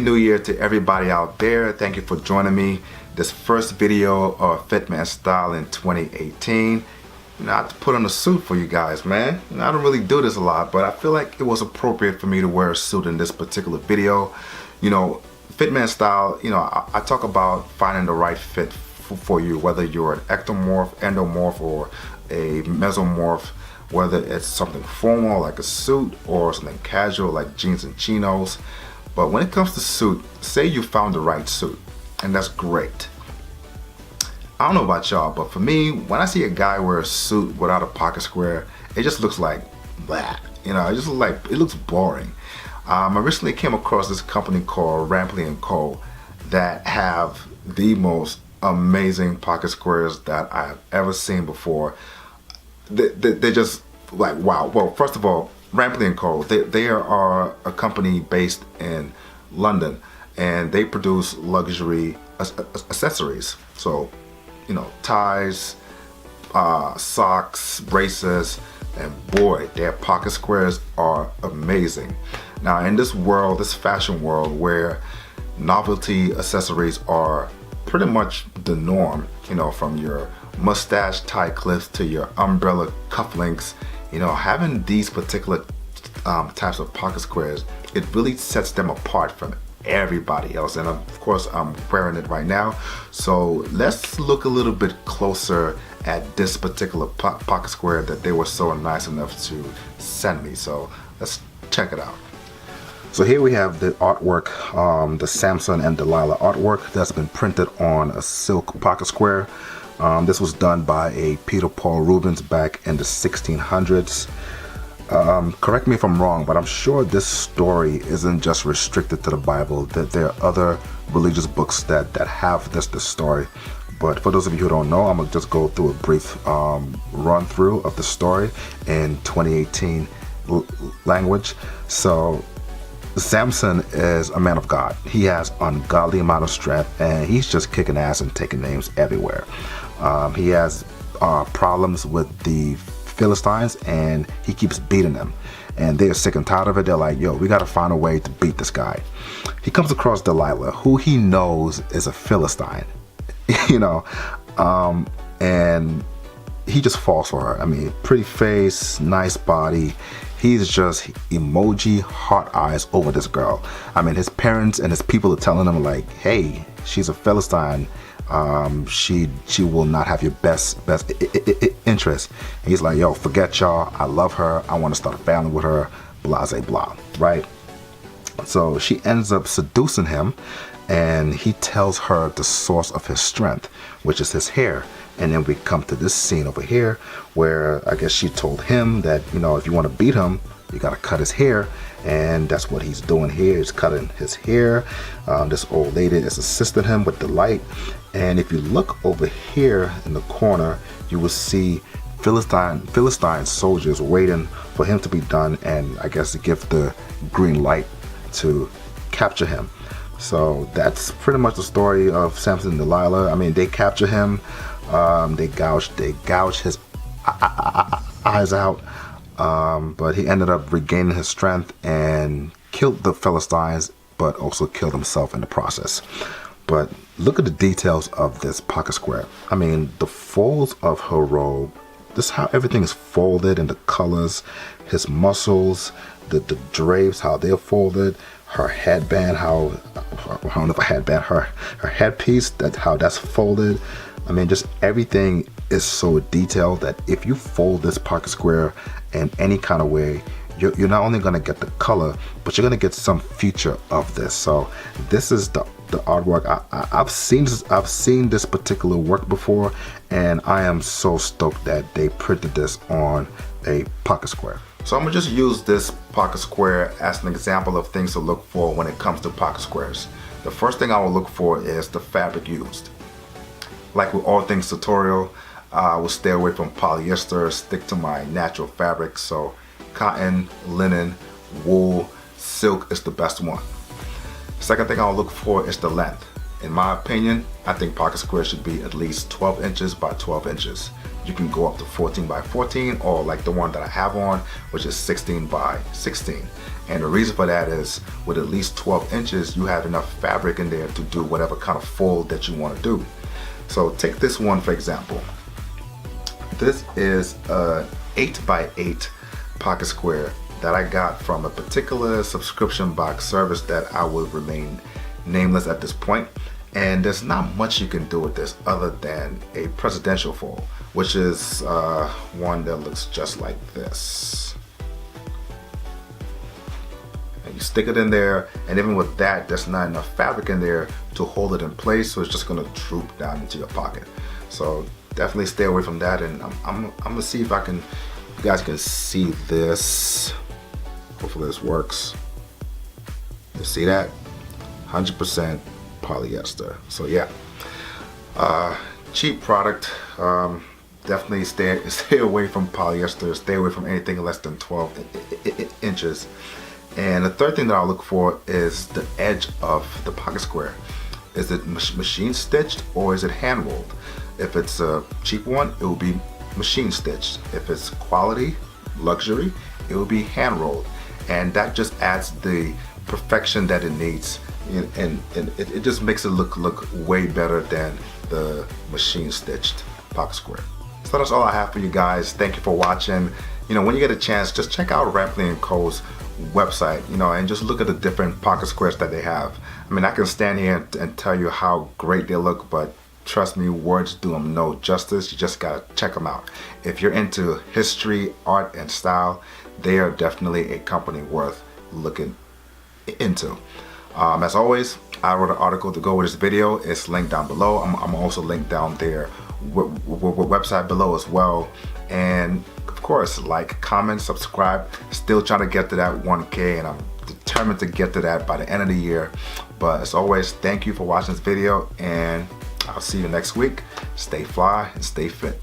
New Year to everybody out there. Thank you for joining me. This first video of Fit Man Style in 2018. Not to put on a suit for you guys, man. I don't really do this a lot, but I feel like it was appropriate for me to wear a suit in this particular video. You know, Fit Man Style, you know, I talk about finding the right fit for you, whether you're an ectomorph, endomorph, or a mesomorph, whether it's something formal like a suit or something casual like jeans and chinos. But when it comes to suit, say you found the right suit, and that's great. I don't know about y'all, but for me, when I see a guy wear a suit without a pocket square, it just looks like blah. You know, it looks boring. I recently came across this company called Rampley and Co. that have the most amazing pocket squares that I've ever seen before. They're just like, wow. Well, first of all, Rampley and Co. They are a company based in London, and they produce luxury accessories. So, you know, ties, socks, braces, and boy, their pocket squares are amazing. Now, in this world, this fashion world where novelty accessories are pretty much the norm, you know, from your mustache tie clips to your umbrella cufflinks, you know, having these particular types of pocket squares, it really sets them apart from everybody else. And of course, I'm wearing it right now. So let's look a little bit closer at this particular pocket square that they were so nice enough to send me. So let's check it out. So here we have the artwork, the Samson and Delilah artwork that's been printed on a silk pocket square. This was done by a Peter Paul Rubens back in the 1600s. Correct me if I'm wrong, but I'm sure this story isn't just restricted to the Bible, that there are other religious books that have this story. But for those of you who don't know, I'm going to just go through a brief run through of the story in 2018 language. So Samson is a man of God. He has ungodly amount of strength, and he's just kicking ass and taking names everywhere. He has problems with the Philistines, and he keeps beating them, and they're sick and tired of it. They're like, yo, we got to find a way to beat this guy. He comes across Delilah, who he knows is a Philistine, you know, and he just falls for her. I mean, pretty face, nice body. He's just emoji heart eyes over this girl. I mean, his parents and his people are telling him like, hey, she's a Philistine. She will not have your best interest. And he's like, yo, forget y'all. I love her. I want to start a family with her. Blase blah, right? So she ends up seducing him, and he tells her the source of his strength, which is his hair. And then we come to this scene over here where I guess she told him that, you know, if you want to beat him, you got to cut his hair. And that's what he's doing here. He's cutting his hair. This old lady is assisting him with the light. And if you look over here in the corner, you will see Philistine soldiers waiting for him to be done, and I guess to give the green light to capture him. So that's pretty much the story of Samson and Delilah. I mean, they capture him. They gouge his eyes out. But he ended up regaining his strength and killed the Philistines, but also killed himself in the process. But look at the details of this pocket square. I mean, the folds of her robe, this is how everything is folded, and the colors, his muscles, the drapes, how they're folded, her headband, I don't know if a headband, her headpiece, how that's folded. I mean, just everything is so detailed that if you fold this pocket square in any kind of way, you're not only going to get the color, but you're going to get some feature of this. So this is the artwork. I've seen this particular work before, and I am so stoked that they printed this on a pocket square. So I'm gonna just use this pocket square as an example of things to look for when it comes to pocket squares. The first thing I will look for is the fabric used. Like with all things tutorial, I will stay away from polyester, stick to my natural fabric. So cotton, linen, wool, silk is the best one. Second thing I'll look for is the length. In my opinion, I think pocket squares should be at least 12 inches by 12 inches. You can go up to 14 by 14, or like the one that I have on, which is 16 by 16. And the reason for that is with at least 12 inches, you have enough fabric in there to do whatever kind of fold that you want to do. So take this one for example. This is a 8x8 pocket square that I got from a particular subscription box service that I will remain nameless at this point. And there's not much you can do with this other than a presidential fold, which is one that looks just like this. And you stick it in there, and even with that, there's not enough fabric in there to hold it in place, so it's just gonna droop down into your pocket. So definitely stay away from that, and I'm gonna see if you guys can see this. Hopefully this works. You see that? 100% polyester. So yeah, cheap product. Definitely stay away from polyester. Stay away from anything less than 12 inches. And the third thing that I'll look for is the edge of the pocket square. Is it machine stitched or is it hand rolled? If it's a cheap one, it will be machine stitched. If it's quality, luxury, it will be hand rolled. And that just adds the perfection that it needs. And it just makes it look way better than the machine stitched pocket square. So that's all I have for you guys. Thank you for watching. When you get a chance, just check out Rampley & Co.'s website, and just look at the different pocket squares that they have. I mean, I can stand here and tell you how great they look, but trust me, words do them no justice. You just gotta check them out. If you're into history, art, and style, they are definitely a company worth looking into. As always, I wrote an article to go with this video. It's linked down below. I'm also linked down there website below as well. And of course, like, comment, subscribe. Still trying to get to that 1K, and I'm determined to get to that by the end of the year. But as always, thank you for watching this video, and I'll see you next week. Stay fly and stay fit.